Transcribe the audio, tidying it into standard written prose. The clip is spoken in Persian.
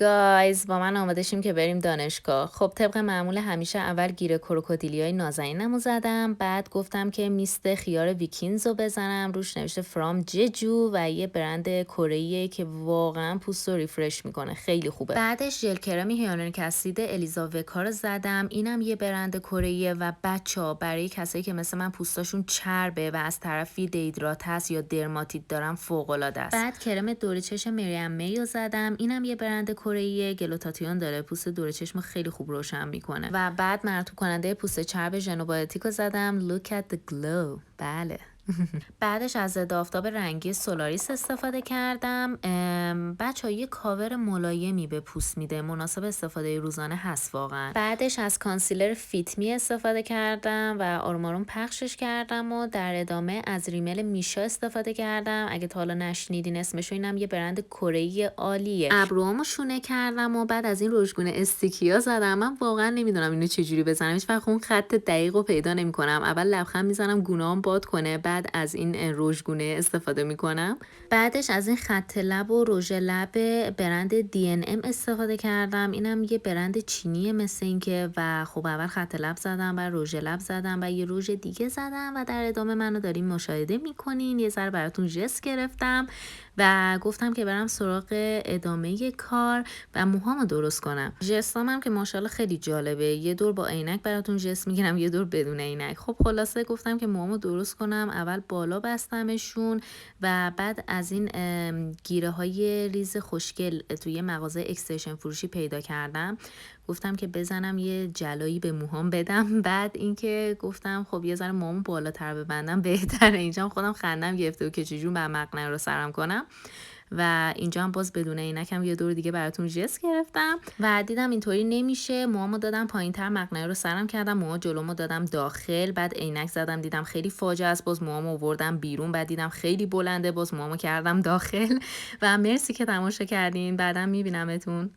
گایز با من آماده شیم که بریم دانشگاه. خب طبق معمول همیشه اول گیر کروکودیلیای نازنینمو زدم، بعد گفتم که میست خیار ویکینزو بزنم، روش نوشته فرام ججو و یه برند کره‌ایه که واقعا پوست رو ریفرش میکنه، خیلی خوبه. بعدش ژل کرم هیالورونیک اسید الیزا وکا رو زدم، اینم یه برند کره‌ایه و بچه‌ها برای کسایی که مثل من پوستاشون چربه و از طرفی دیدرات هست یا درماتیت دارن فوق‌العاده است. بعد کرم دور چشم مریم می رو زدم، اینم یه برند کره‌ای گلوتاتیون داره، پوست دور چشم خیلی خوب روشن میکنه. و بعد مرطوب کننده پوست چرب ژنوبایوتیک رو زدم. Look at the glow. بله. بعدش از ضد آفتاب رنگی سولاریس استفاده کردم. بچه ها یه کاور ملایمی به پوست میده، مناسب استفاده روزانه هست واقعا. بعدش از کانسیلر فیتمی استفاده کردم و آروم آروم پخشش کردم و در ادامه از ریمل میشا استفاده کردم. اگه تا حالا نشنیدین اسمشو، اینم یه برند کره‌ای عالیه. ابروامو شونه کردم و بعد از این رژگونه استیکیا زدم. من واقعا نمیدونم اینو چجوری بزنم، هیچ وقت اون خط دقیقو پیدا نمیکنم. اول لبخند میزنم گونه‌ام باد کنه، بعد از این رژگونه استفاده میکنم. بعدش از این خط لب و رژ لب برند D&M استفاده کردم، اینم یه برند چینیه مثل این که. و خب اول خط لب زدم، بعد رژ لب زدم و یه رژ دیگه زدم و در ادامه منو دارین مشاهده میکنین. یه ذره براتون ژست گرفتم و گفتم که برم سراغ ادامه کار و موهامو درست کنم. ژستام هم که ماشاءالله خیلی جالبه، یه دور با عینک براتون ژست میگیرم، یه دور بدون عینک. خب خلاصه گفتم که موهامو درست کنم. اول بالا بستمشون و بعد از این گیره های ریز خوشگل توی مغازه اکستنشن فروشی پیدا کردم، گفتم که بزنم یه جلایی به موهام بدم. بعد اینکه گفتم خب یه ذره موهامو بالاتر ببندم بهتره. اینجا خودم خندم گرفته و که چجور بر مقنعه رو سرم کنم. و اینجا هم باز بدون عینکم یه دور دیگه براتون ژست گرفتم و دیدم اینطوری نمیشه. موهامو دادم پایین‌تر، مقنعه رو سرم کردم، موها جلومو دادم داخل، بعد عینک زدم، دیدم خیلی فاجعه است، باز موهامو آوردم بیرون، بعد دیدم خیلی بلنده، باز موهامو کردم داخل. و مرسی که تماشا کردین، بعدم میبینمتون.